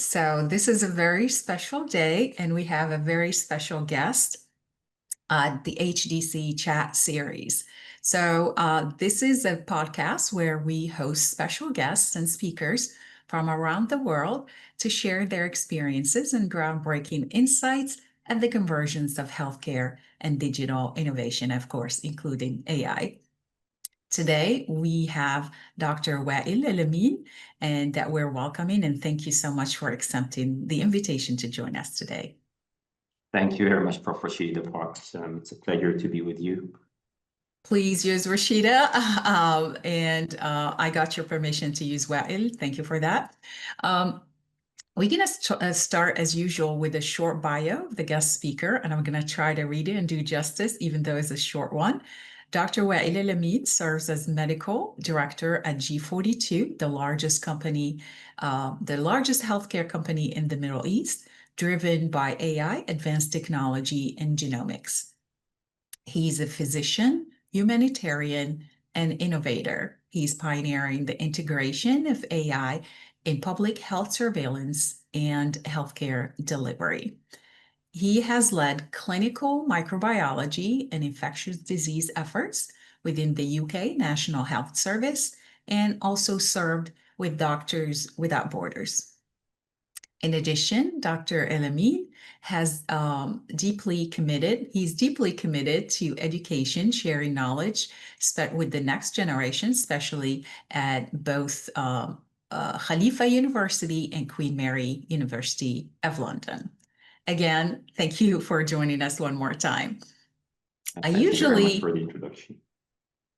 So this is a very special day, and we have a very special guest, the HDC chat series. So this is a podcast where we host special guests and speakers from around the world to share their experiences and groundbreaking insights at the convergence of healthcare and digital innovation, of course, including AI. Today, we have Dr. Wael Elamin, and that we're welcoming, and thank you so much for accepting the invitation to join us today. Thank you very much, Prof. Rachida Parks. It's a pleasure to be with you. Please use Rachida, and I got your permission to use Wael. Thank you for that. We're going to start, as usual, with a short bio of the guest speaker, and I'm going to try to read it and do justice, even though it's a short one. Dr. Wael Elamin serves as medical director at G42, the largest company, the largest healthcare company in the Middle East, driven by AI, advanced technology, and genomics. He's a physician, humanitarian, and innovator. He's pioneering the integration of AI in public health surveillance and healthcare delivery. He has led clinical microbiology and infectious disease efforts within the UK National Health Service and also served with Doctors Without Borders. In addition, Dr. Elamin he's deeply committed to education, sharing knowledge with the next generation, especially at both Khalifa University and Queen Mary University of London. Again, thank you for joining us one more time. Thank you very much for the introduction.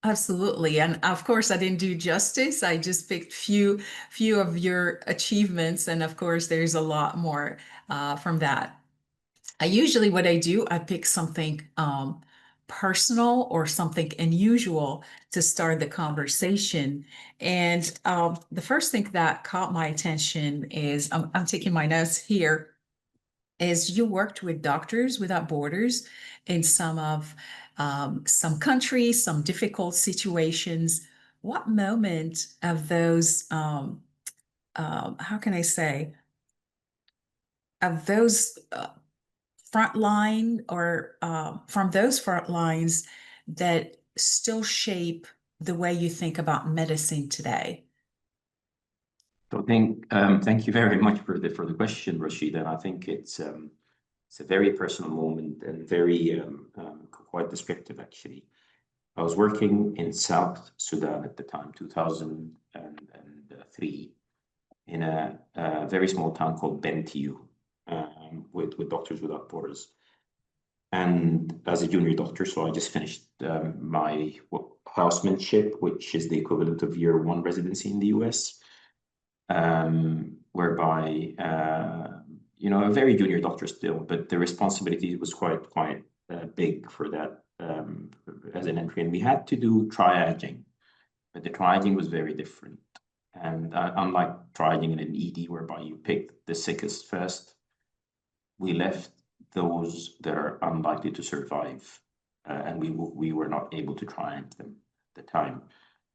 Absolutely. And of course, I didn't do justice. I just picked few of your achievements. And of course, there's a lot more from that. What I do, I pick something personal or something unusual to start the conversation. And the first thing that caught my attention is, I'm taking my notes here, is you worked with Doctors Without Borders in some countries, some difficult situations. What moment of those, how can I say, of those frontline or from those front lines that still shape the way you think about medicine today? So thank you very much for the question, Rachida. I think it's a very personal moment and very quite descriptive, actually. I was working in South Sudan at the time, 2003, in a very small town called Bentiu, with Doctors Without Borders. And as a junior doctor, so I just finished my housemanship, which is the equivalent of year one residency in the US. Whereby a very junior doctor still, but the responsibility was quite big for that as an entry, and we had to do triaging, but the triaging was very different. And unlike triaging in an ED, whereby you pick the sickest first, we left those that are unlikely to survive, and we were not able to triage them at the time.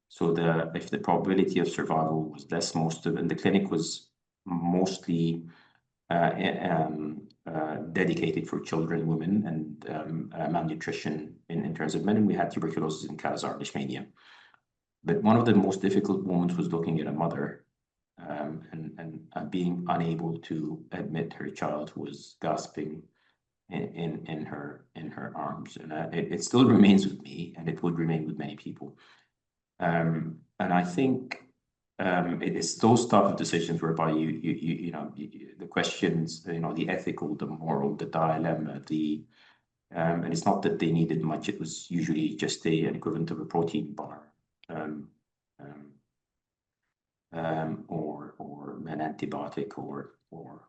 So if the probability of survival was less, and the clinic was mostly dedicated for children, women, and malnutrition in terms of men, and we had tuberculosis and Kala-Azar leishmania. But one of the most difficult moments was looking at a mother and being unable to admit her child who was gasping in her arms, and it still remains with me, and it would remain with many people. And I think it is those type of decisions whereby the questions, the ethical, the moral, the dilemma, and it's not that they needed much. It was usually just an equivalent of a protein bar, or an antibiotic, or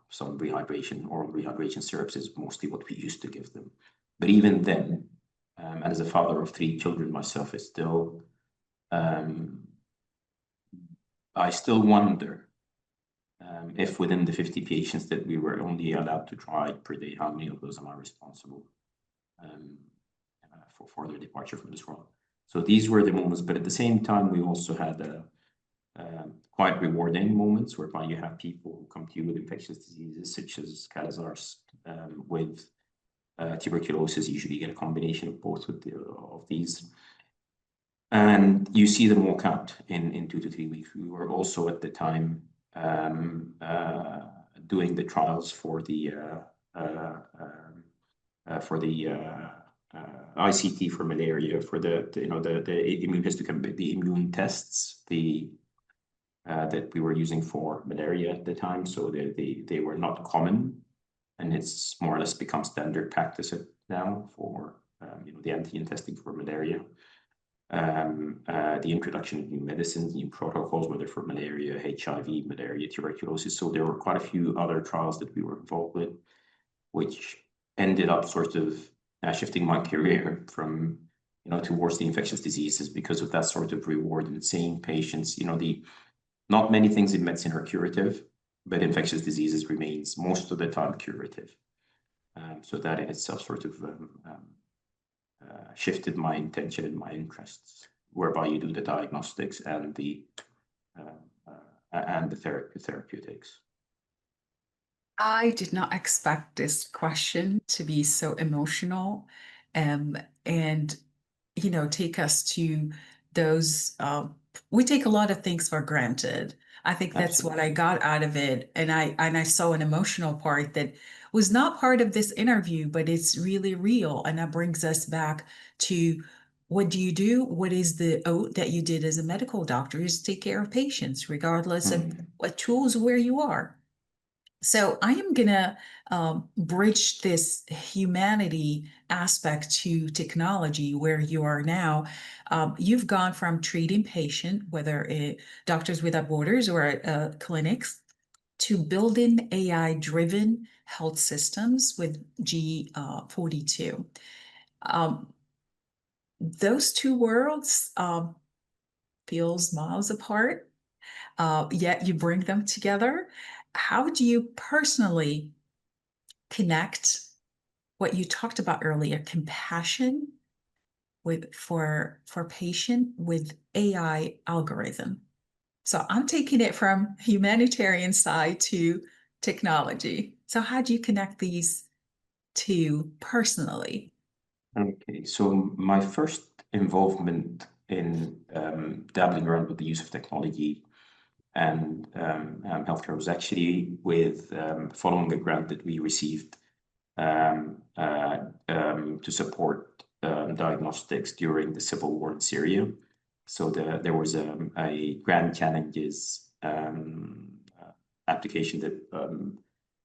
some rehydration. Oral rehydration syrups is mostly what we used to give them. But even then, and as a father of 3 children myself, it's still. I still wonder if within the 50 patients that we were only allowed to try per day, how many of those am I responsible for their departure from this world. So these were the moments, but at the same time, we also had quite rewarding moments whereby you have people who come to you with infectious diseases such as Calazars, with tuberculosis. Usually get a combination of both of these. And you see them walk out in 2 to 3 weeks. We were also at the time doing the trials for the ICT for malaria, for the immune tests that we were using for malaria at the time. So they were not common, and it's more or less become standard practice now for the antigen testing for malaria. The introduction of new medicines, new protocols, whether for malaria, HIV, malaria, tuberculosis. So there were quite a few other trials that we were involved with, which ended up sort of shifting my career from, towards the infectious diseases because of that sort of reward and seeing patients. Not many things in medicine are curative, but infectious diseases remains most of the time curative. So that in itself sort of shifted my intention and my interests, whereby you do the diagnostics and the therapeutics. I did not expect this question to be so emotional, and take us to those. We take a lot of things for granted. I think that's what I got out of it, and I saw an emotional part that was not part of this interview, but it's really real, and that brings us back to what do you do? What is the oath that you did as a medical doctor? Is take care of patients, regardless of what tools, where you are. So I am going to bridge this humanity aspect to technology where you are now. You've gone from treating patient, whether Doctors Without Borders or clinics, to building AI-driven health systems with G42. Those two worlds feels miles apart, yet you bring them together. How do you personally connect what you talked about earlier, compassion for patient with AI algorithm? So I'm taking it from humanitarian side to technology. So how do you connect these two personally? Okay, so my first involvement in dabbling around with the use of technology and healthcare was actually with following a grant that we received to support diagnostics during the civil war in Syria. So there was a Grand Challenges application that,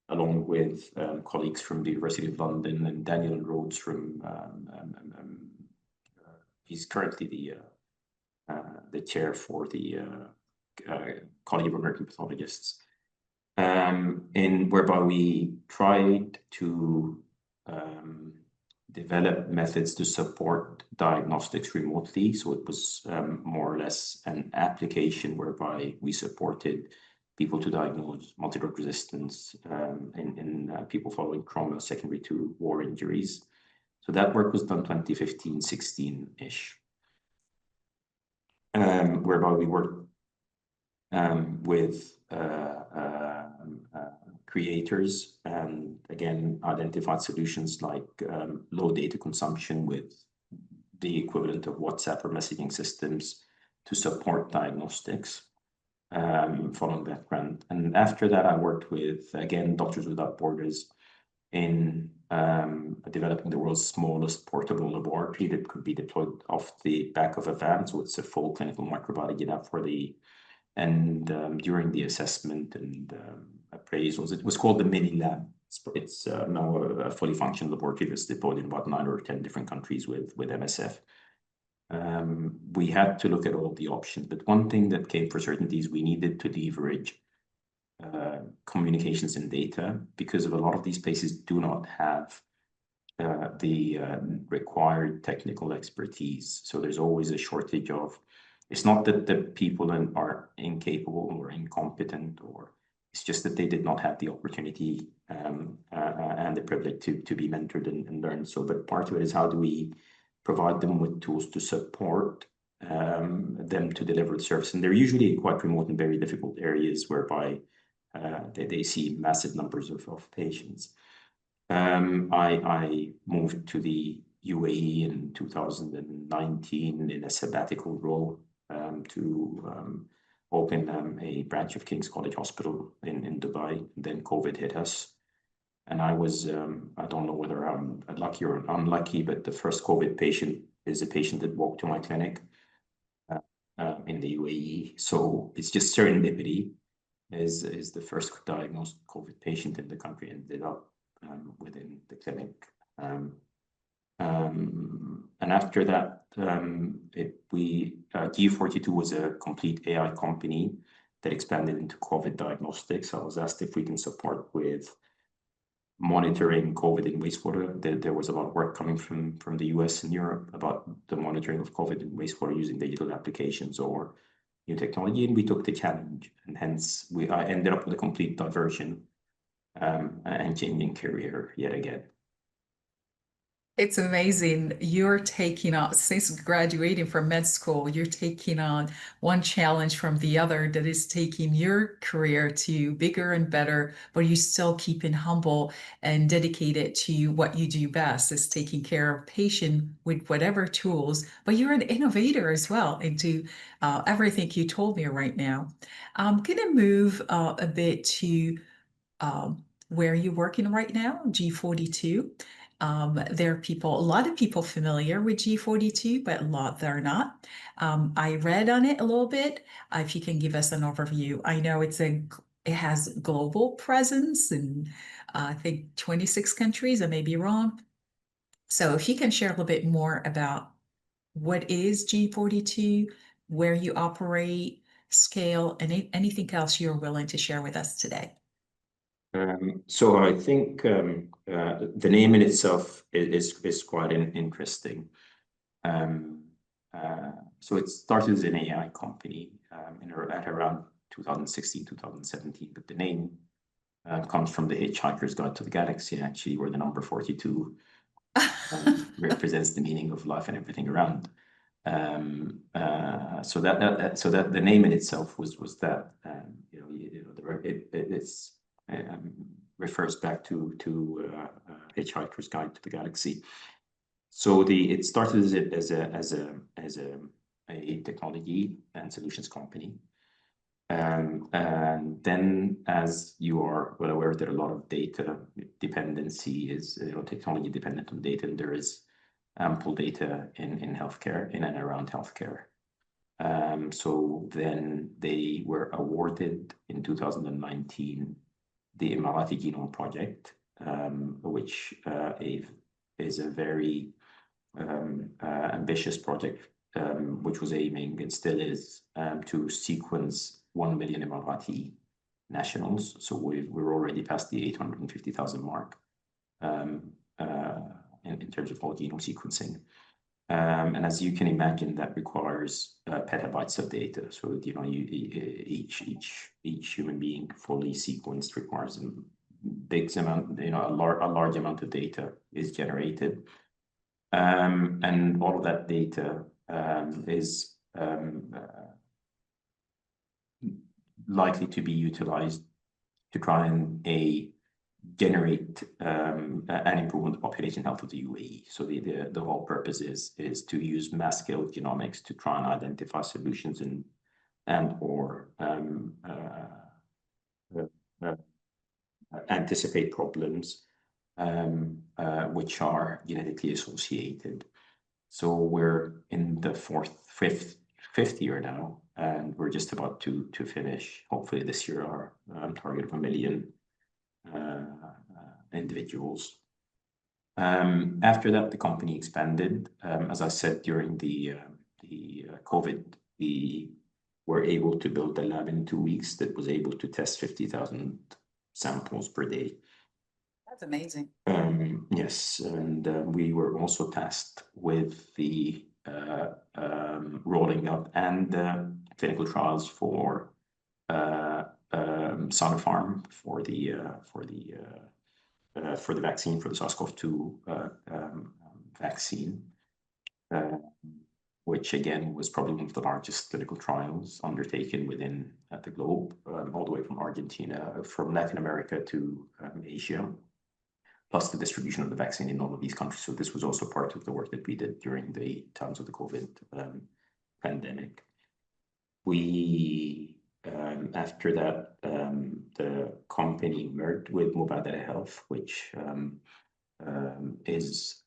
along with colleagues from the University of London and Daniel Rhodes from, he's currently the chair for the College of American Pathologists, whereby we tried to develop methods to support diagnostics remotely. So it was more or less an application whereby we supported people to diagnose multi-drug resistance in people following trauma secondary to war injuries. So that work was done 2015-16-ish, whereby we worked with creators and again identified solutions like low data consumption with the equivalent of WhatsApp or messaging systems to support diagnostics following that grant. And after that, I worked with, again, Doctors Without Borders in developing the world's smallest portable laboratory that could be deployed off the back of a van. So it's a full clinical microbiology lab for during the assessment and appraisals. It was called the Mini Lab. It's now a fully functional laboratory that's deployed in about 9 or 10 different countries with MSF. We had to look at all the options, but one thing that came for certainty is we needed to leverage communications and data, because of a lot of these places do not have the required technical expertise. So there's always a shortage of, it's not that the people are incapable or incompetent, or it's just that they did not have the opportunity and the privilege to be mentored and learn. So, but part of it is how do we provide them with tools to support them to deliver the service. And they're usually in quite remote and very difficult areas whereby they see massive numbers of patients. I moved to the UAE in 2019 in a sabbatical role to open a branch of King's College Hospital in Dubai. Then COVID hit us. And I was, I don't know whether I'm lucky or unlucky, but the first COVID patient is a patient that walked to my clinic in the UAE. So it's just serendipity is the first diagnosed COVID patient in the country ended up within the clinic. And after that, G42 was a complete AI company that expanded into COVID diagnostics. I was asked if we can support with monitoring COVID in wastewater. There was a lot of work coming from the US and Europe about the monitoring of COVID in wastewater using digital applications or new technology, and we took the challenge, and hence I ended up with a complete diversion and changing career yet again. It's amazing. You're taking on, since graduating from med school, you're taking on one challenge from the other that is taking your career to bigger and better, but you still keeping humble and dedicated to what you do best, is taking care of patient with whatever tools, but you're an innovator as well into everything you told me right now. I'm going to move a bit to where you're working right now, G42. There are people, a lot of people familiar with G42, but a lot that are not. I read on it a little bit. If you can give us an overview. I know it has global presence in I think 26 countries. I may be wrong. So if you can share a little bit more about what is G42, where you operate, scale, and anything else you're willing to share with us today. So I think the name in itself is quite interesting. So it started as an AI company at around 2016, 2017, but the name comes from the Hitchhiker's Guide to the Galaxy, actually, where the number 42 represents the meaning of life and everything around. So that the name in itself was that it's refers back to Hitchhiker's Guide to the Galaxy. So it started as a technology and solutions company, and then, as you are well aware, that a lot of data dependency is technology dependent on data, and there is ample data in healthcare, in and around healthcare. So then they were awarded in 2019 the Emirati Genome Project, which is a very ambitious project, which was aiming, and still is, to sequence 1 million Emirati nationals. So we're already past the 850,000 mark in terms of whole genome sequencing. And as you can imagine, that requires petabytes of data. So each human being fully sequenced requires a big amount, a large amount of data is generated, and all of that data is likely to be utilized to try and generate an improvement of population health of the UAE. So the whole purpose is to use mass scale genomics to try and identify solutions and/or anticipate problems which are genetically associated. So we're in the fifth year now, and we're just about to finish, hopefully this year, our target of 1 million individuals. After that, the company expanded. As I said, during the COVID, we were able to build a lab in 2 weeks that was able to test 50,000 samples per day. That's amazing. Yes, and we were also tasked with the rolling up and clinical trials for Sinopharm for the vaccine, for the SARS-CoV-2 vaccine, which again was probably one of the largest clinical trials undertaken within the globe, all the way from Argentina, from Latin America to Asia, plus the distribution of the vaccine in all of these countries. So this was also part of the work that we did during the times of the COVID pandemic. We, after that, the company merged with Mubadala Health, which is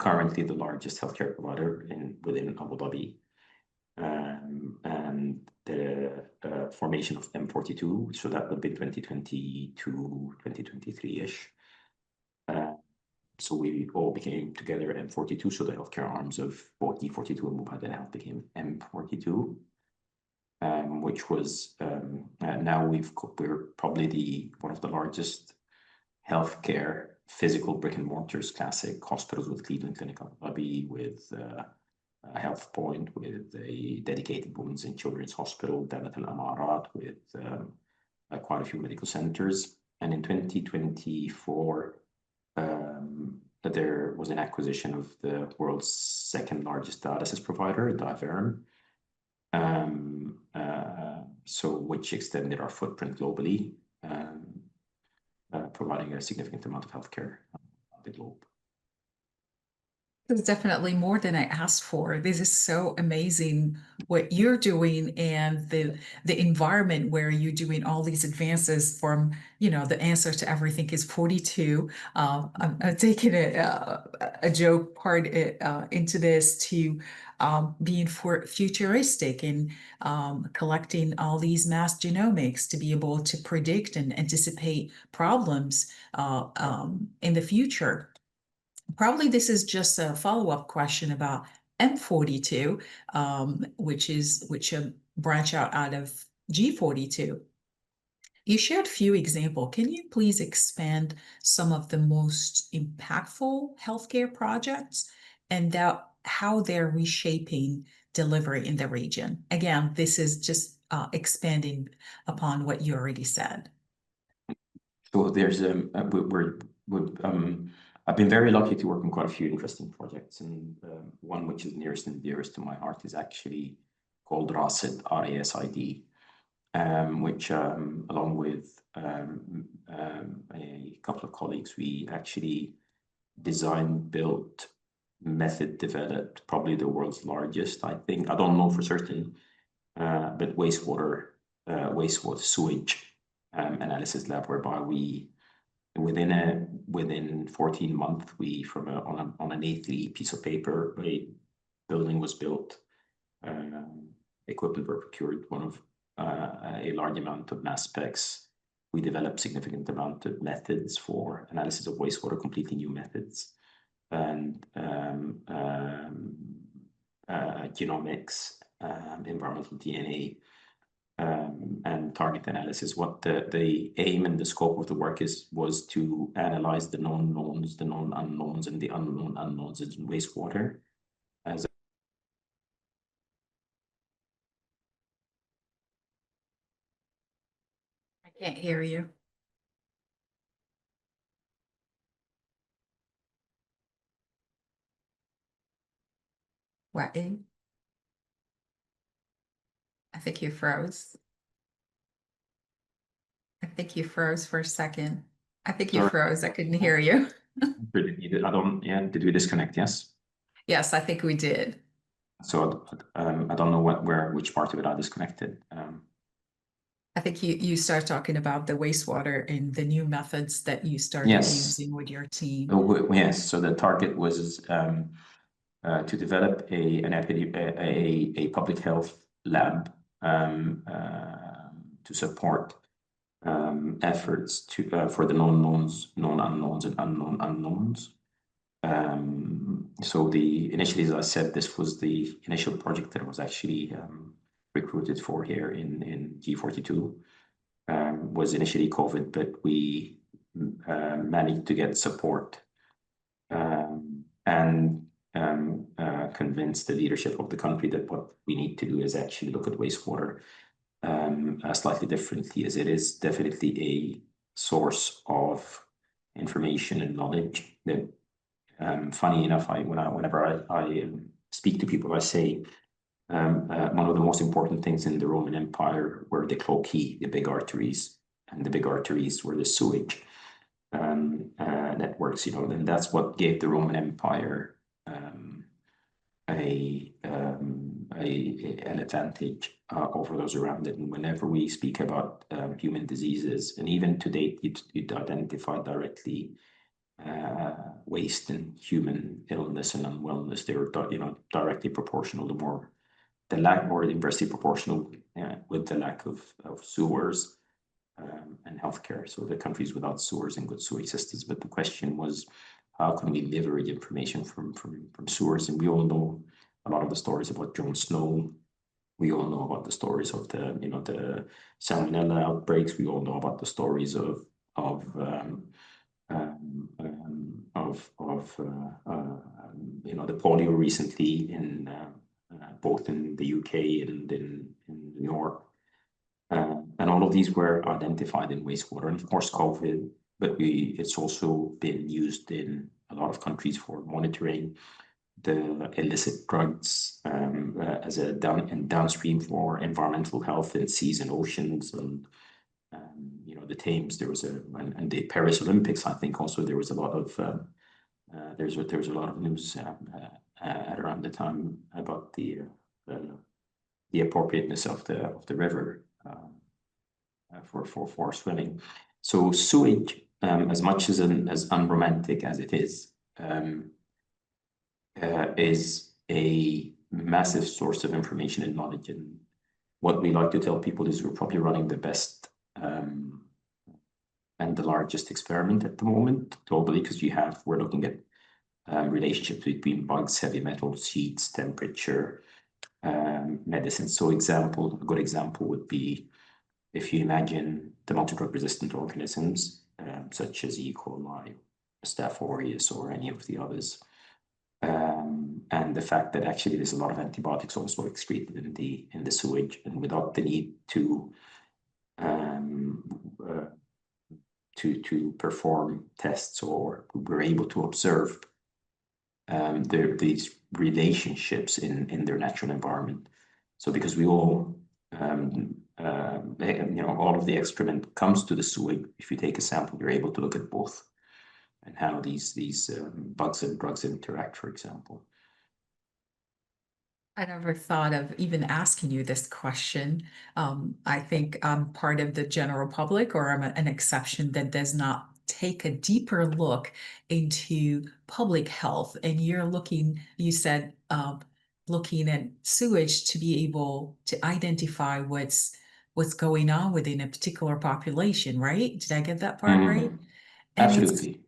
currently the largest healthcare provider within Abu Dhabi. And the formation of M42, so that would be 2022, 2023-ish. So we all became together M42, so the healthcare arms of both E14 and Mubadala Health became M42, which was, now we're probably one of the largest healthcare physical brick and mortars, classic hospitals with Cleveland Clinic Abu Dhabi, with a Health Point, with a dedicated women's and children's hospital, Damat Al Amarat, with quite a few medical centers. And in 2024, there was an acquisition of the world's second largest dialysis provider, Diaverum, so which extended our footprint globally, providing a significant amount of healthcare on the globe. This is definitely more than I asked for. This is so amazing what you're doing, and the environment where you're doing all these advances from, you know, the answer to everything is 42. I'm taking a joke part into this to being futuristic and collecting all these mass genomics to be able to predict and anticipate problems in the future. Probably this is just a follow-up question about M42, which branch out of G42. You shared a few examples. Can you please expand some of the most impactful healthcare projects and how they're reshaping delivery in the region? Again, this is just expanding upon what you already said. So there's I've been very lucky to work on quite a few interesting projects, and one which is nearest and dearest to my heart is actually called RASID, R-A-S-I-D, which along with a couple of colleagues, we actually designed, built, method developed, probably the world's largest, I think, I don't know for certain, but wastewater sewage analysis lab, whereby we within 14 months, we on an A3 piece of paper, a building was built, equipment were procured, a large amount of mass specs. We developed significant amount of methods for analysis of wastewater, completely new methods, and genomics, environmental DNA, and target analysis. What the aim and the scope of the work was to analyze the known knowns, the known unknowns, and the unknown unknowns in wastewater. I can't hear you. What? I think you froze. I think you froze for a second. I think you froze. I couldn't hear you. Did we disconnect? Yes. Yes, I think we did. So I don't know which part of it I disconnected. I think you start talking about the wastewater and the new methods that you started using with your team. Yes. So the target was to develop a public health lab to support efforts for the known knowns, known unknowns, and unknown unknowns. So initially, as I said, this was the initial project that I was actually recruited for here in G42. Was initially COVID, but we managed to get support and convince the leadership of the country that what we need to do is actually look at wastewater slightly differently, as it is definitely a source of information and knowledge that, funny enough, whenever I speak to people, I say one of the most important things in the Roman Empire were the cloacae, the big arteries, and the big arteries were the sewage networks, you know, and that's what gave the Roman Empire an advantage over those around it. And whenever we speak about human diseases, and even to date, you'd identify directly waste and human illness and unwellness. They were, you know, directly proportional. The lack, or inversely proportional with the lack of sewers and healthcare. So the countries without sewers and good sewage systems. But the question was, how can we leverage information from sewers? And we all know a lot of the stories about Jon Snow. We all know about the stories of the, you know, the salmonella outbreaks. We all know about the stories of you know, the polio recently in both in the UK and in New York. And all of these were identified in wastewater, and of course COVID, but it's also been used in a lot of countries for monitoring the illicit drugs as a downstream for environmental health in seas and oceans. And you know, the Thames, there was and the Paris Olympics, I think also there was a lot of there was a lot of news at around the time about the appropriateness of the river for swimming. So sewage, as much as unromantic as it is a massive source of information and knowledge. And what we like to tell people is we're probably running the best and the largest experiment at the moment globally, because we're looking at relationships between bugs, heavy metals, heats, temperature, medicine. So a good example would be, if you imagine the multi-drug resistant organisms, such as E. coli, Staph aureus, or any of the others, and the fact that actually there's a lot of antibiotics also excreted in the sewage, and without the need to perform tests, or we're able to observe these relationships in their natural environment. So because we all you know, all of the excrement comes to the sewage. If you take a sample, you're able to look at both and how these bugs and drugs interact, for example. I never thought of even asking you this question. I think I'm part of the general public, or I'm an exception that does not take a deeper look into public health. And you're looking, you said, looking at sewage to be able to identify what's going on within a particular population, right? Did I get that part right? And Absolutely.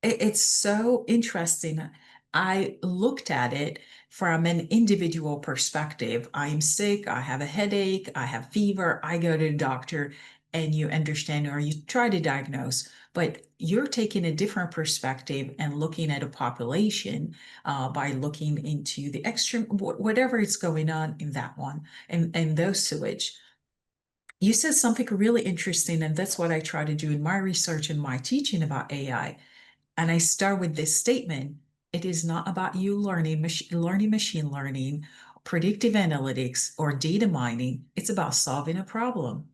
it's so interesting. I looked at it from an individual perspective. I'm sick, I have a headache, I have fever, I go to the doctor, and you understand, or you try to diagnose, but you're taking a different perspective and looking at a population by looking into the extreme, whatever is going on in that one, and those sewage. You said something really interesting, and that's what I try to do in my research and my teaching about AI. And I start with this statement: it is not about you learning machine learning, predictive analytics, or data mining. It's about solving a problem.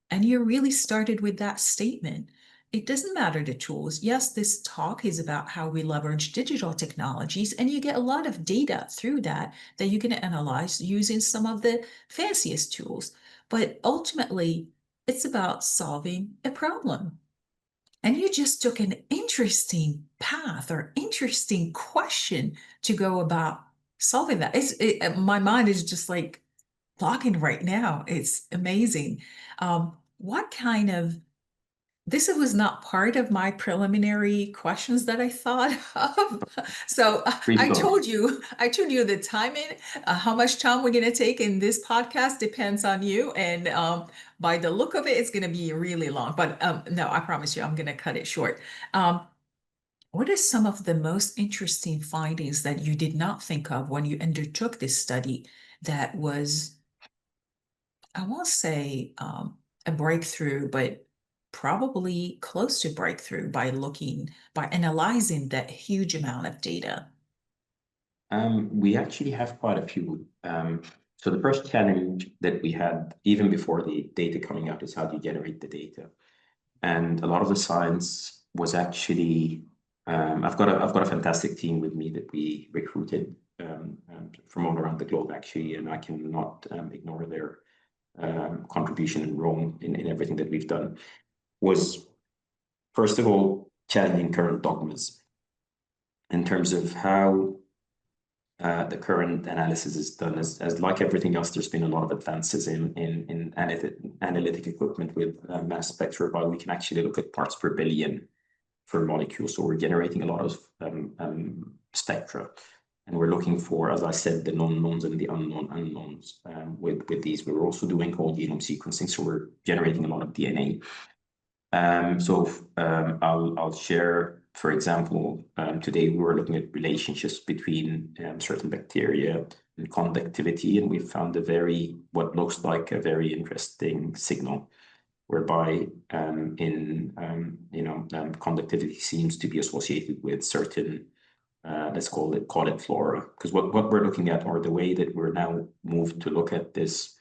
And you really started with that statement. It doesn't matter the tools. Yes, this talk is about how we leverage digital technologies, and you get a lot of data through that you can analyze using some of the fanciest tools. But ultimately, it's about solving a problem. And you just took an interesting path or interesting question to go about solving that. My mind is just like blocking right now. It's amazing. What kind of, this was not part of my preliminary questions that I thought of. So I told you the timing, how much time we're going to take in this podcast depends on you. And by the look of it, it's going to be really long. But no, I promise you, I'm going to cut it short. What are some of the most interesting findings that you did not think of when you undertook this study that was, I won't say a breakthrough, but probably close to breakthrough by analyzing that huge amount of data? We actually have quite a few. So the first challenge that we had, even before the data coming out, is how do you generate the data? And a lot of the science was actually, I've got a fantastic team with me that we recruited from all around the globe, actually, and I cannot ignore their contribution and role in everything that we've done. Was, first of all, challenging current dogmas in terms of how the current analysis is done. As like everything else, there's been a lot of advances in analytic equipment with mass spec, whereby we can actually look at parts per billion for molecules. So we're generating a lot of spectra, and we're looking for, as I said, the known knowns and the unknown unknowns. With these, we're also doing whole genome sequencing, so we're generating a lot of DNA. I'll share, for example, today we were looking at relationships between certain bacteria and conductivity, and we found what looks like a very interesting signal, whereby conductivity seems to be associated with certain, let's call it flora. Because what we're looking at, or the way that we're now moved to look at this,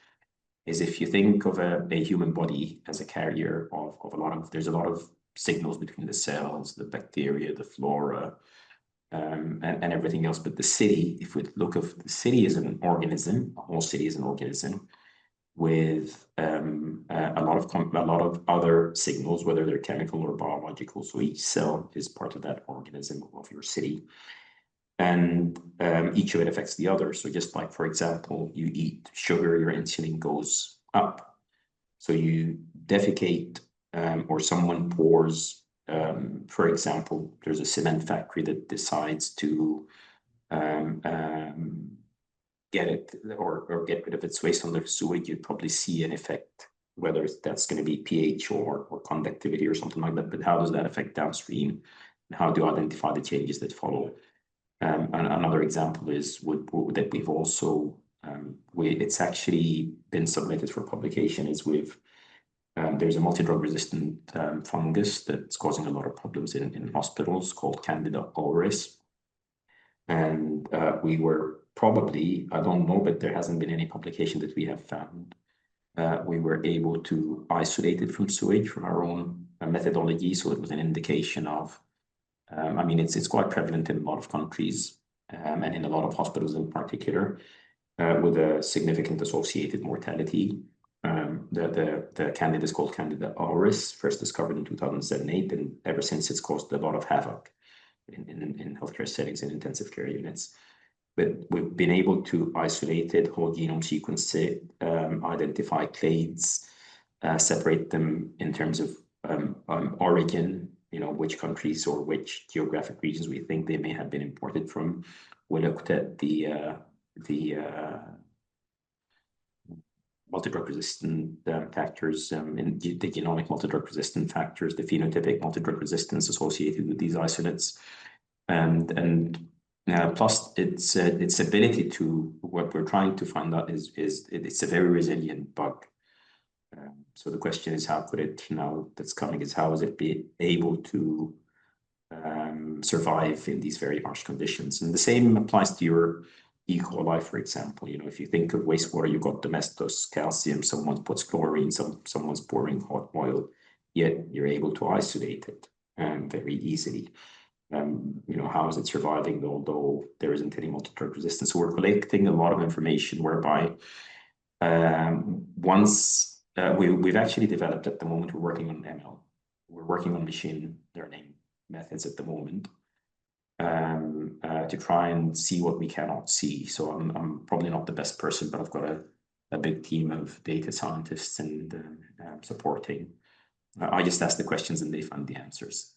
is if you think of a human body as a carrier of there's a lot of signals between the cells, the bacteria, the flora, and everything else. But the city, if we look at the city as an organism, a whole city is an organism with a lot of other signals, whether they're chemical or biological. So each cell is part of that organism of your city. And each of it affects the other. So just like, for example, you eat sugar, your insulin goes up. So you defecate, or someone pours, for example, there's a cement factory that decides to get it or get rid of its waste on their sewage, you'd probably see an effect, whether that's going to be pH or conductivity or something like that. But how does that affect downstream? And how to identify the changes that follow? Another example is that we've also, it's actually been submitted for publication, is there's a multi-drug resistant fungus that's causing a lot of problems in hospitals called Candida auris. And we were probably, I don't know, but there hasn't been any publication that we have found. We were able to isolate it from sewage from our own methodology. So it was an indication of, I mean, it's quite prevalent in a lot of countries and in a lot of hospitals in particular, with a significant associated mortality. The candida is called Candida auris, first discovered in 2007-8, and ever since it's caused a lot of havoc in healthcare settings and intensive care units. But we've been able to isolate it, whole genome sequence it, identify clades, separate them in terms of origin, which countries or which geographic regions we think they may have been imported from. We looked at the multi-drug resistant factors, in the genomic multi-drug resistant factors, the phenotypic multi-drug resistance associated with these isolates, and plus its ability to, what we're trying to find out is it's a very resilient bug. So the question is, how could it now that's coming is how is it be able to survive in these very harsh conditions? And the same applies to your E. coli, for example. If you think of wastewater, you've got domestos, calcium, someone puts chlorine, someone's pouring hot oil, yet you're able to isolate it very easily. How is it surviving, although there isn't any multi-drug resistance? So we're collecting a lot of information whereby we've actually developed, at the moment, we're working on ML. We're working on machine learning methods at the moment to try and see what we cannot see. So I'm probably not the best person, but I've got a big team of data scientists and supporting. I just ask the questions and they find the answers.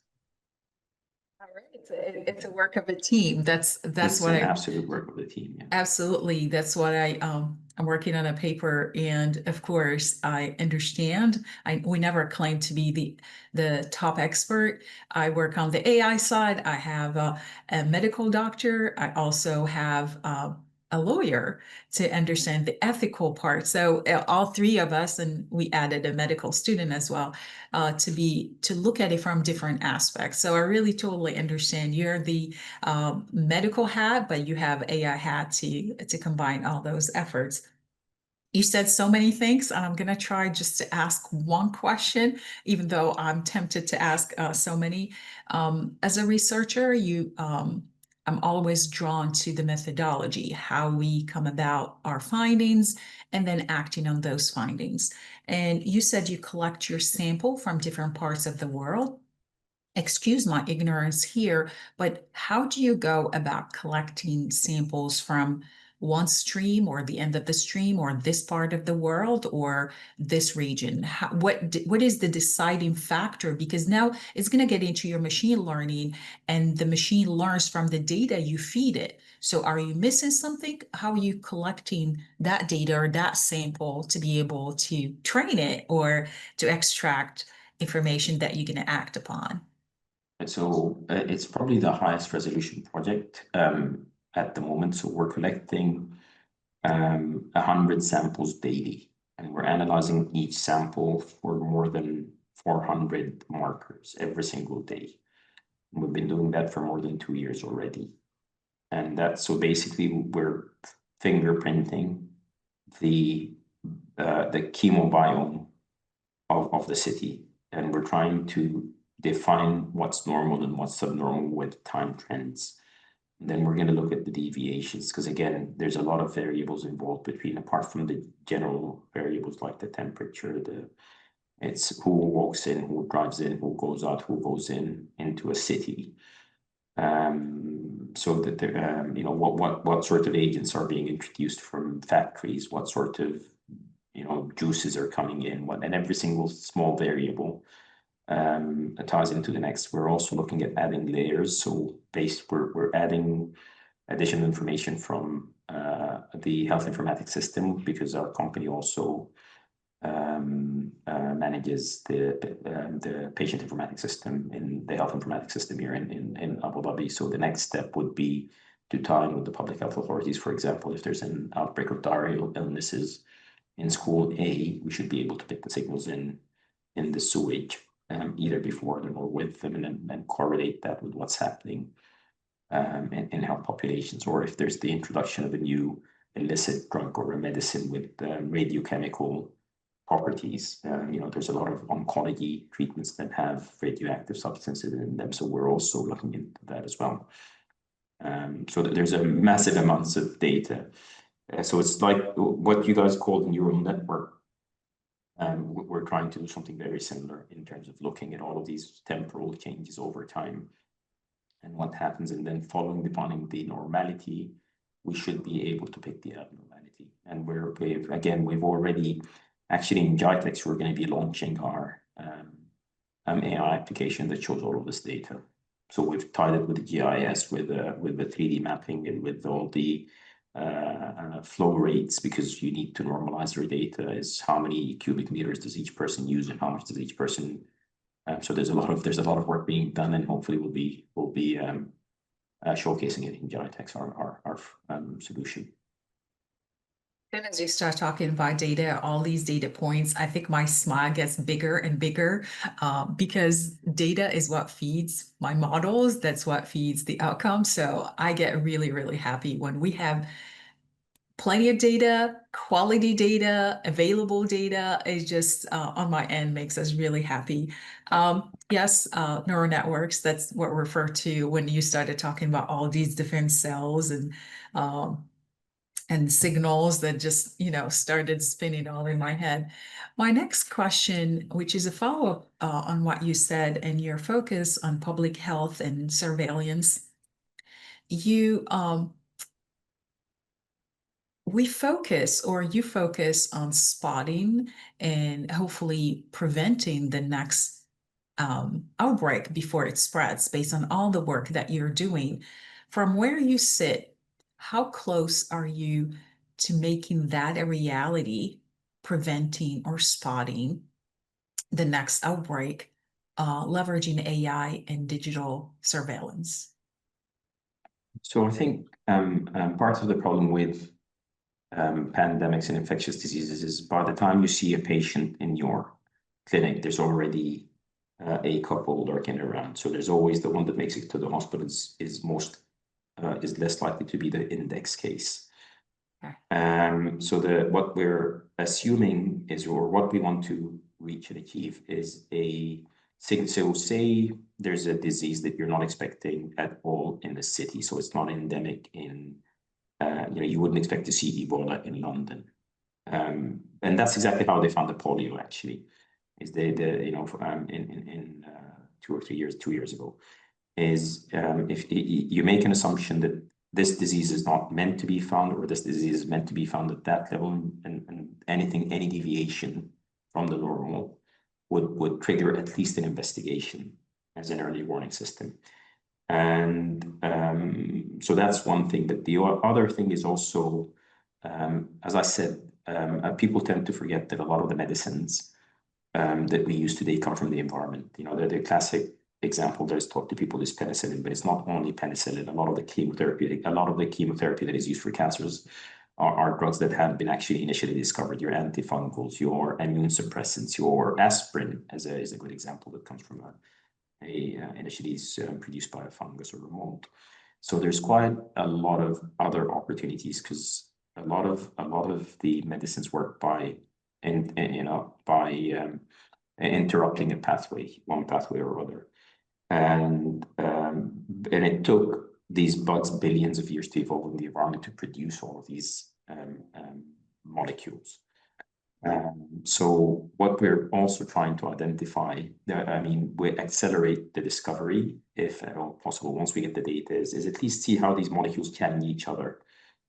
All right, it's a work of a team. It's what an absolute work of the team. Yeah. Absolutely, that's what I'm working on a paper, and of course I understand. We never claim to be the top expert. I work on the AI side. I have a medical doctor. I also have a lawyer to understand the ethical part. So all three of us, and we added a medical student as well, to look at it from different aspects. So I really totally understand you're the medical hat, but you have AI hat to combine all those efforts. You said so many things, and I'm going to try just to ask one question, even though I'm tempted to ask so many. As a researcher, I'm always drawn to the methodology, how we come about our findings, and then acting on those findings. And you said you collect your sample from different parts of the world. Excuse my ignorance here, but how do you go about collecting samples from one stream or the end of the stream or this part of the world or this region? What is the deciding factor? Because now it's going to get into your machine learning, and the machine learns from the data you feed it. So are you missing something? How are you collecting that data or that sample to be able to train it or to extract information that you're going to act upon? So it's probably the highest resolution project at the moment. So we're collecting 100 samples daily, and we're analyzing each sample for more than 400 markers every single day. And we've been doing that for more than 2 years already. And that's so basically we're fingerprinting the chemobiome of the city, and we're trying to define what's normal and what's subnormal with time trends. And then we're going to look at the deviations, because again, there's a lot of variables involved between, apart from the general variables like the temperature, it's who walks in, who drives in, who goes out, who goes into a city. So that there, what sort of agents are being introduced from factories, what sort of juices are coming in, and every single small variable ties into the next. We're also looking at adding layers. So we're adding additional information from the health informatics system, because our company also manages the patient informatics system in the health informatics system here in Abu Dhabi. So the next step would be to tie in with the public health authorities. For example, if there's an outbreak of diarrheal illnesses in school A, we should be able to pick the signals in the sewage, either before them or with them, and then correlate that with what's happening in health populations. Or if there's the introduction of a new illicit drug or a medicine with radiochemical properties. There's a lot of oncology treatments that have radioactive substances in them, so we're also looking into that as well. So that there's a massive amounts of data. So it's like what you guys call the neural network. We're trying to do something very similar in terms of looking at all of these temporal changes over time and what happens, and then following upon the normality, we should be able to pick the abnormality. And we've already, actually in GITEX, we're going to be launching our AI application that shows all of this data. So we've tied it with the GIS, with the 3D mapping, and with all the flow rates, because you need to normalize your data. Is how many cubic meters does each person use, and how much does each person. So there's a lot of work being done, and hopefully we'll be showcasing it in GITEX, our solution. And as you start talking about data, all these data points, I think my smile gets bigger and bigger because data is what feeds my models. That's what feeds the outcome. So I get really, really happy when we have plenty of data, quality data, available data. It just on my end makes us really happy. Yes, neural networks, that's what we refer to when you started talking about all these different cells and signals that just, started spinning all in my head. My next question, which is a follow-up on what you said and your focus on public health and surveillance, you focus on spotting and hopefully preventing the next outbreak before it spreads based on all the work that you're doing. From where you sit, how close are you to making that a reality, preventing or spotting the next outbreak, leveraging AI and digital surveillance? So I think part of the problem with pandemics and infectious diseases is by the time you see a patient in your clinic, there's already a couple lurking around. So there's always the one that makes it to the hospital is less likely to be the index case. So what we're assuming is, or what we want to reach and achieve is a signal. So say there's a disease that you're not expecting at all in the city. So it's not endemic in, you wouldn't expect to see Ebola in London. And that's exactly how they found the polio, actually, is in 2 years ago, is if you make an assumption that this disease is not meant to be found, or this disease is meant to be found at that level, and any deviation from the normal would trigger at least an investigation as an early warning system. And so that's one thing. But the other thing is also, as I said, people tend to forget that a lot of the medicines that we use today come from the environment. The classic example that is taught to people is penicillin, but it's not only penicillin. A lot of the chemotherapy that is used for cancers are drugs that have been actually initially discovered. Your antifungals, your immune suppressants, your aspirin is a good example that comes from initially produced by a fungus or a mold. So there's quite a lot of other opportunities, because a lot of the medicines work by interrupting a pathway, one pathway or other. And it took these bugs billions of years to evolve in the environment to produce all of these molecules. So what we're also trying to identify, we accelerate the discovery, if at all possible, once we get the data, is at least see how these molecules challenge each other.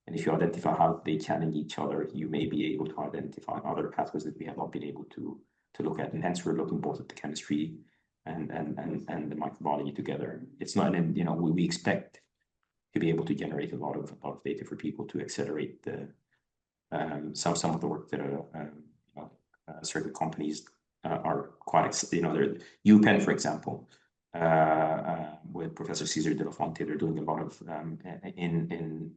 And if you identify how they challenge each other, you may be able to identify other pathways that we have not been able to look at. And hence we're looking both at the chemistry and the microbiology together. It's not, we expect to be able to generate a lot of data for people to accelerate the some of the work that certain companies are quite, UPenn, for example, with Professor Cesar de la Fonte, they're doing a lot of in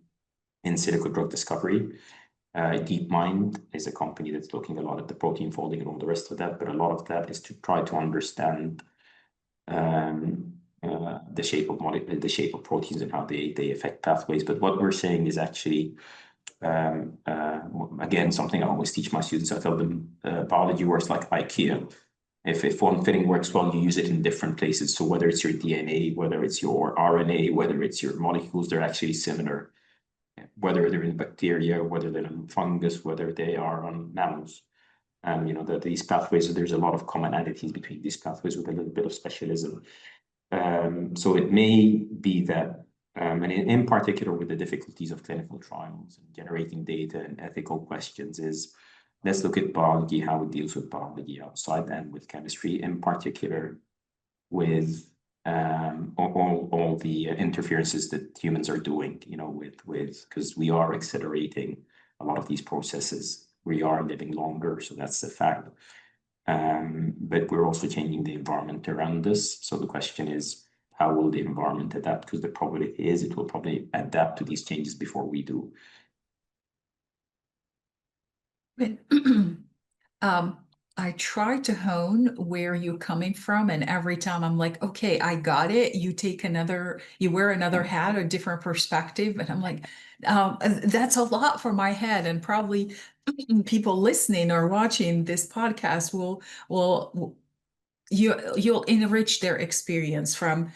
silico drug discovery. DeepMind is a company that's looking a lot at the protein folding and all the rest of that, but a lot of that is to try to understand the shape of proteins and how they affect pathways. But what we're saying is actually, again, something I always teach my students. I tell them biology works like IKEA. If one fitting works well, you use it in different places. So whether it's your DNA, whether it's your RNA, whether it's your molecules, they're actually similar. Whether they're in bacteria, whether they're in fungus, whether they are on mammals. And these pathways, there's a lot of commonalities between these pathways with a little bit of specialism. So it may be that, and in particular with the difficulties of clinical trials and generating data and ethical questions, is let's look at biology, how it deals with biology outside, and with chemistry, in particular with all the interferences that humans are doing, because we are accelerating a lot of these processes. We are living longer, so that's the fact. But we're also changing the environment around us. So the question is, how will the environment adapt? Because the probability is it will probably adapt to these changes before we do. I try to hone where you're coming from, and every time I'm like, okay, I got it. You wear another hat, a different perspective, and I'm like, that's a lot for my head, and probably people listening or watching this podcast you'll enrich their experience from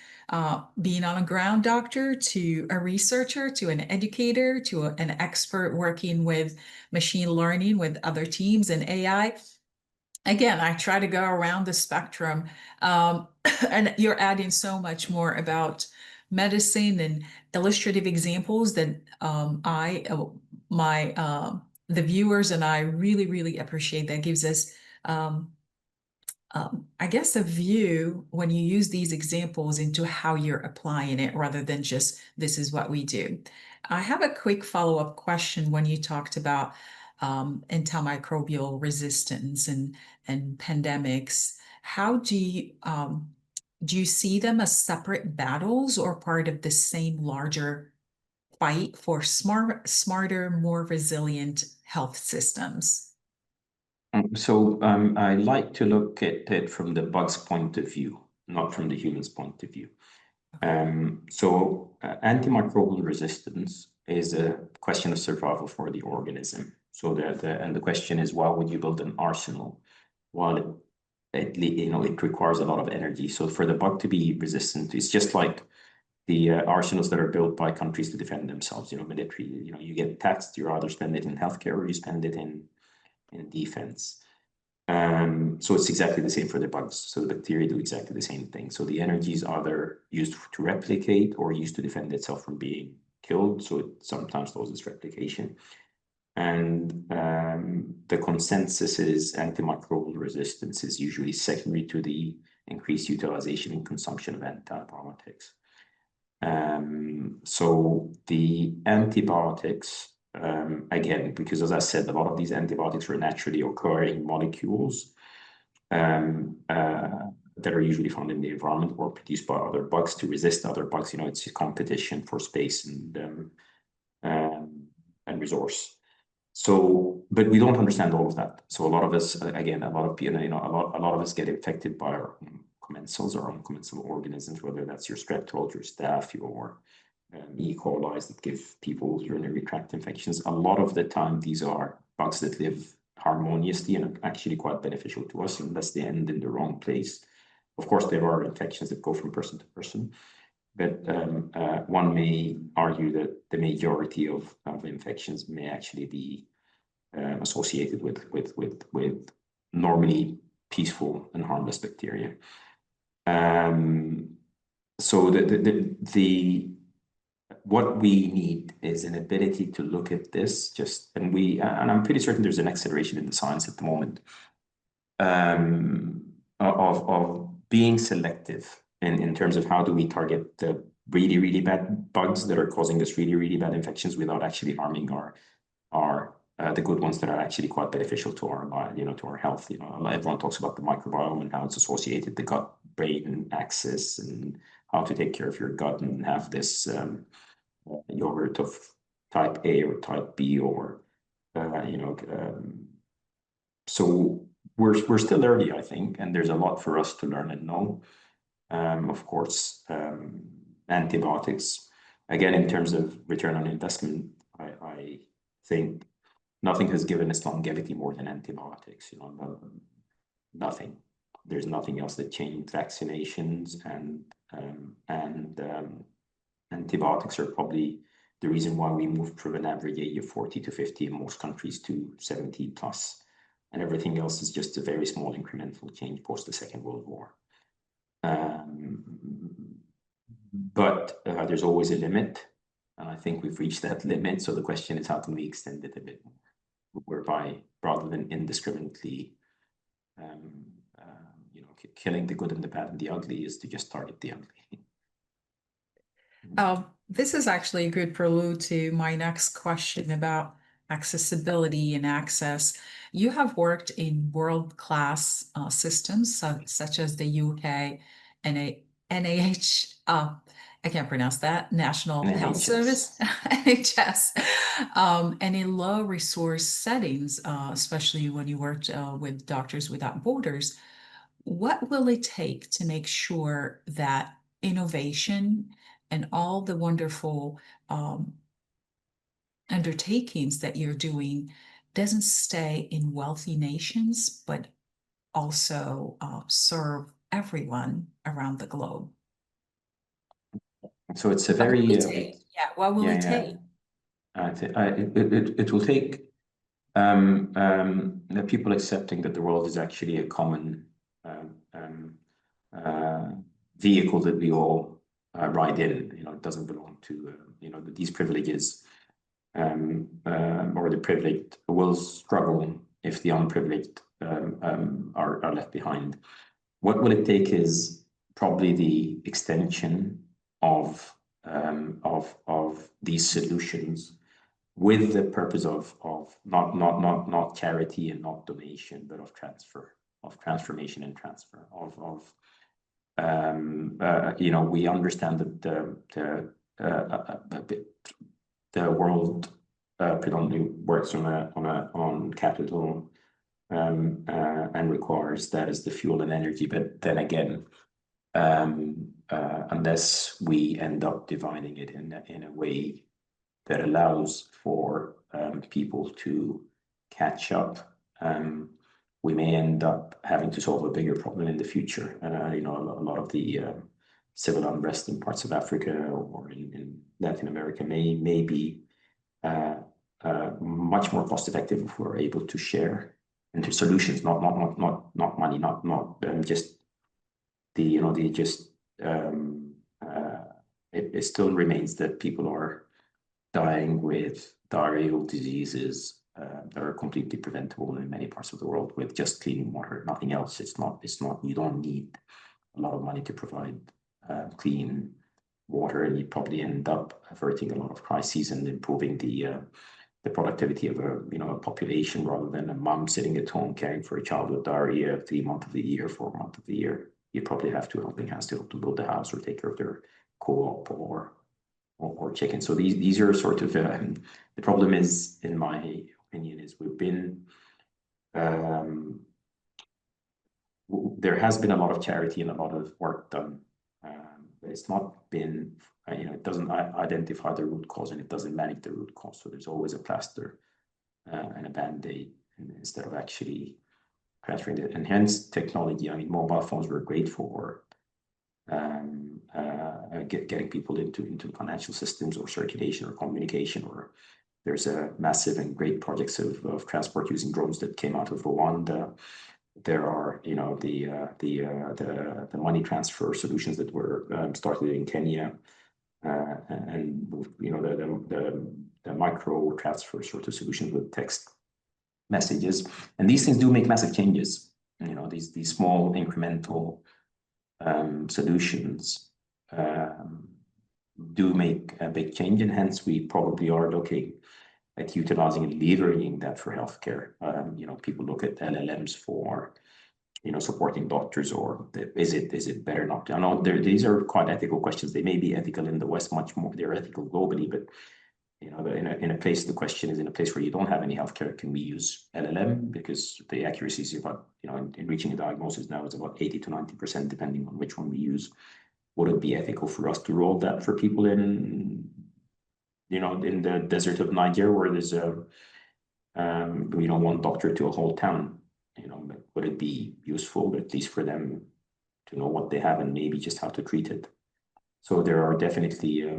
being on a ground doctor to a researcher to an educator to an expert working with machine learning with other teams and AI. Again, I try to go around the spectrum, and you're adding so much more about medicine and illustrative examples that the viewers and I really, really appreciate. That gives us, I guess, a view when you use these examples into how you're applying it rather than just this is what we do. I have a quick follow-up question when you talked about antimicrobial resistance and pandemics. How do you see them as separate battles or part of the same larger fight for smarter, more resilient health systems? So I like to look at it from the bug's point of view, not from the human's point of view. Antimicrobial resistance is a question of survival for the organism. So the question is, why would you build an arsenal while it requires a lot of energy? So for the bug to be resistant, it's just like the arsenals that are built by countries to defend themselves. Military. You get taxed. You either spend it in healthcare or you spend it in defense. So it's exactly the same for the bugs. So the bacteria do exactly the same thing. So the energy is either used to replicate or used to defend itself from being killed. So it sometimes loses replication. And the consensus is antimicrobial resistance is usually secondary to the increased utilization and consumption of antibiotics. So the antibiotics, again, because as I said, a lot of these antibiotics are naturally occurring molecules that are usually found in the environment or produced by other bugs to resist other bugs. It's a competition for space and resource. So, but we don't understand all of that. So a lot of us, again, a lot of people, a lot of us get infected by our own commensals or uncommensurable organisms, whether that's your streptococcus, your staph, your E. coli that give people urinary tract infections. A lot of the time, these are bugs that live harmoniously and are actually quite beneficial to us unless they end in the wrong place. Of course, there are infections that go from person to person, but one may argue that the majority of infections may actually be associated with normally peaceful and harmless bacteria. So what we need is an ability to look at this and I'm pretty certain there's an acceleration in the science at the moment of being selective in terms of how do we target the really, really bad bugs that are causing us really, really bad infections without actually harming the good ones that are actually quite beneficial to our to our health. Everyone talks about the microbiome and how it's associated, the gut-brain axis, and how to take care of your gut and have this yogurt of type A or type B or so we're still early, I think, and there's a lot for us to learn and know. Of course, antibiotics, again, in terms of return on investment, I think nothing has given us longevity more than antibiotics. Nothing. There's nothing else that changed vaccinations, and antibiotics are probably the reason why we moved from an average age of 40 to 50 in most countries to 70 plus, and everything else is just a very small incremental change post the Second World War. But there's always a limit, and I think we've reached that limit. So the question is, how can we extend it a bit more, whereby rather than indiscriminately, killing the good and the bad and the ugly, is to just target the ugly. This is actually a good prelude to my next question about accessibility and access. You have worked in world-class systems such as the UK and NIH. I can't pronounce that, National Health Service, NHS, and in low resource settings, especially when you worked with Doctors Without Borders. What will it take to make sure that innovation and all the wonderful undertakings that you're doing doesn't stay in wealthy nations, but also serve everyone around the globe? So it's a very what will it take? It will take the people accepting that the world is actually a common vehicle that we all ride in. It doesn't belong to these privileges, or the privileged will struggle if the unprivileged are left behind. What will it take is probably the extension of these solutions with the purpose of not charity and not donation, but of transformation and transfer we understand that the world predominantly works on capital and requires that as the fuel and energy. But then again, unless we end up dividing it in a way that allows for people to catch up, we may end up having to solve a bigger problem in the future. You know, a lot of the civil unrest in parts of Africa or in Latin America may be much more cost effective if we're able to share into solutions, not money, not just the, you know, the just it still remains that people are dying with diarrheal diseases that are completely preventable in many parts of the world with just clean water, nothing else. It's not, you don't need a lot of money to provide clean water, and you probably end up averting a lot of crises and improving the productivity of a population, rather than a mom sitting at home caring for a child with diarrhea 3 months of the year, 4 months of the year. You probably have to helping hands to help to build a house or take care of their co-op or chicken. So these are sort of the problem is, in my opinion, is we've been there has been a lot of charity and a lot of work done, but it's not been, it doesn't identify the root cause, and it doesn't manage the root cause. So there's always a plaster and a band-aid instead of actually transferring it. And hence technology. I mean, mobile phones were great for getting people into financial systems or circulation or communication. Or there's a massive and great projects of transport using drones that came out of Rwanda. There are, the money transfer solutions that were started in Kenya, and the micro transfer sort of solutions with text messages. And these things do make massive changes. These small incremental solutions do make a big change, and hence we probably are looking at utilizing and leveraging that for healthcare. People look at LLMs for, supporting doctors, or is it better not to? I know these are quite ethical questions. They may be ethical in the West, much more they're ethical globally, but in a place, the question is in a place where you don't have any healthcare, can we use LLM? Because the accuracy is about, in reaching a diagnosis now is about 80 to 90%, depending on which one we use. Would it be ethical for us to roll that for people in the desert of Niger, where there's one doctor to a whole town? Would it be useful, at least for them, to know what they have and maybe just how to treat it? So there are definitely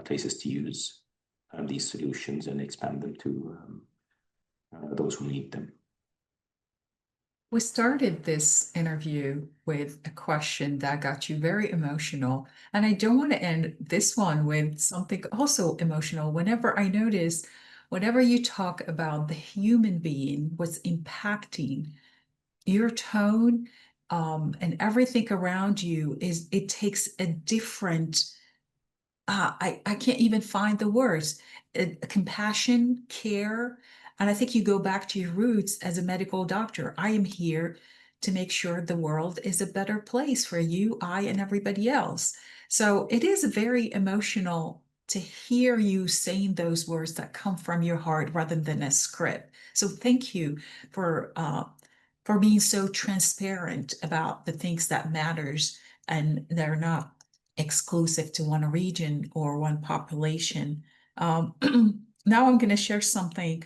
places to use these solutions and expand them to those who need them. We started this interview with a question that got you very emotional, and I don't want to end this one with something also emotional. Whenever you talk about the human being, what's impacting your tone and everything around you, it takes a different, I can't even find the words, compassion, care. And I think you go back to your roots as a medical doctor. I am here to make sure the world is a better place for you, I, and everybody else. So it is very emotional to hear you saying those words that come from your heart rather than a script. So thank you for being so transparent about the things that matters, and they're not exclusive to one region or one population. Now I'm going to share something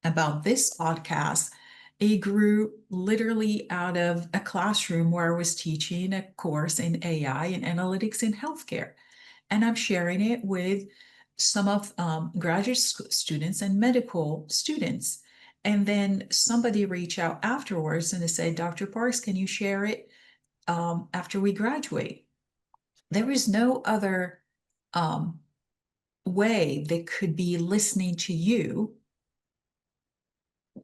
about this podcast. It grew literally out of a classroom where I was teaching a course in AI and analytics in healthcare. And I'm sharing it with some of graduate students and medical students. And then somebody reached out afterwards and they said, Dr. Parks, can you share it after we graduate? There is no other way they could be listening to you,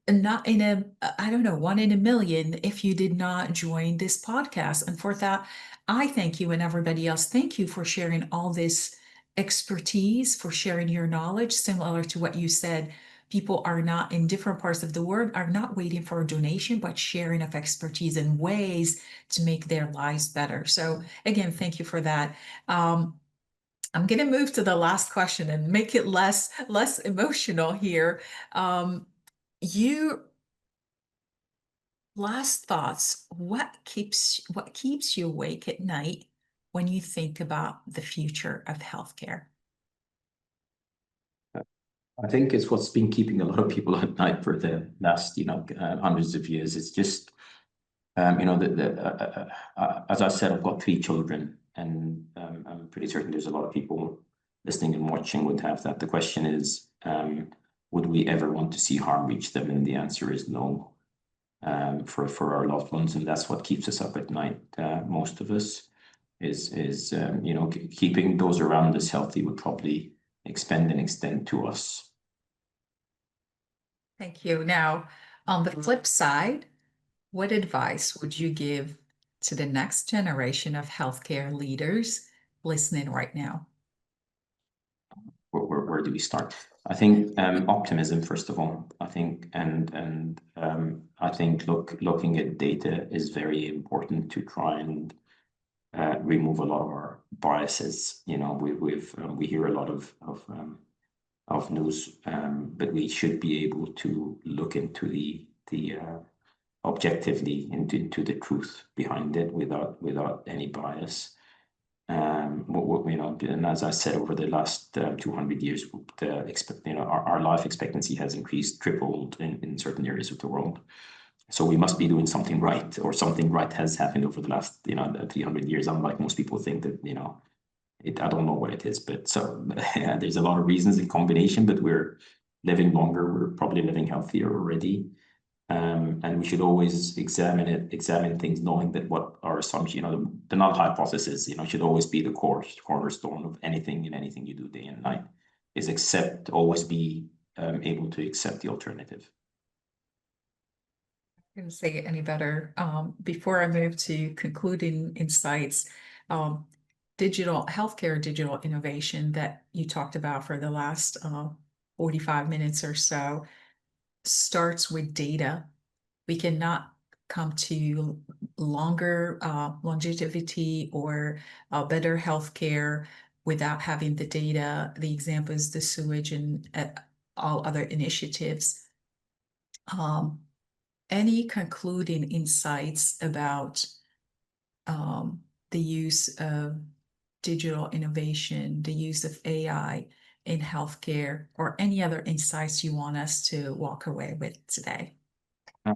not in a, I don't know, 1 in a million, if you did not join this podcast. And for that, I thank you, and everybody else, thank you for sharing all this expertise, for sharing your knowledge. Similar to what you said, people are not in different parts of the world, are not waiting for a donation, but sharing of expertise and ways to make their lives better. So again, thank you for that. I'm going to move to the last question and make it less emotional here. You last thoughts, what keeps you awake at night when you think about the future of healthcare? I think it's what's been keeping a lot of people at night for the last, hundreds of years. It's just, as I said, I've got 3 children, and I'm pretty certain there's a lot of people listening and watching would have that. The question is, would we ever want to see harm reach them? And the answer is no. For our loved ones, and that's what keeps us up at night. Most of us is keeping those around us healthy would probably expend and extend to us. Thank you. Now, on the flip side, what advice would you give to the next generation of healthcare leaders listening right now? Where do we start? I think optimism, first of all. I think I think looking at data is very important to try and remove a lot of our biases. We hear a lot of news, but we should be able to look into the objectively into the truth behind it without any bias. And as I said, over the last 200 years, our life expectancy has increased, tripled in certain areas of the world. So we must be doing something right, or something right has happened over the last 300 years. Unlike most people think that I don't know what it is, but so yeah, there's a lot of reasons in combination. But we're living longer. We're probably living healthier already. And we should always examine things, knowing that what our assumption, the null hypothesis, should always be the cornerstone of anything you do day and night, is always be able to accept the alternative. I couldn't say it any better. Before I move to concluding insights, healthcare digital innovation that you talked about for the last 45 minutes or so starts with data. We cannot come to longer longevity or better healthcare without having the data. The example is the sewage and all other initiatives. Any concluding insights about the use of digital innovation, the use of AI in healthcare, or any other insights you want us to walk away with today? I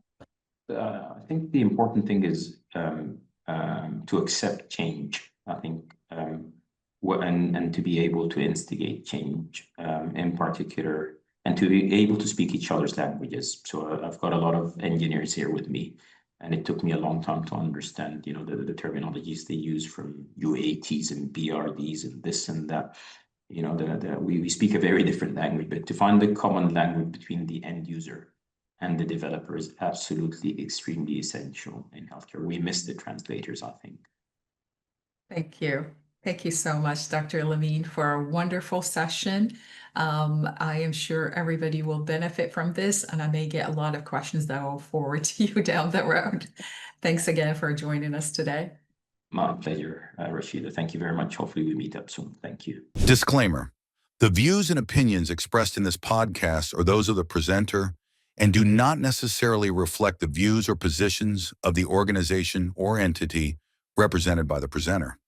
think the important thing is to accept change. I think and to be able to instigate change in particular, and to be able to speak each other's languages. So I've got a lot of engineers here with me, and it took me a long time to understand, the terminologies they use, from UATs and BRDs and this and that. We speak a very different language, but to find the common language between the end user and the developer is absolutely extremely essential in healthcare. We miss the translators, I think. Thank you. Thank you so much, Dr. Elamin, for a wonderful session. I am sure everybody will benefit from this, and I may get a lot of questions that I will forward to you down the road. Thanks again for joining us today. My pleasure, Rachida. Thank you very much. Hopefully we meet up soon. Thank you. Disclaimer: the views and opinions expressed in this podcast are those of the presenter and do not necessarily reflect the views or positions of the organization or entity represented by the presenter.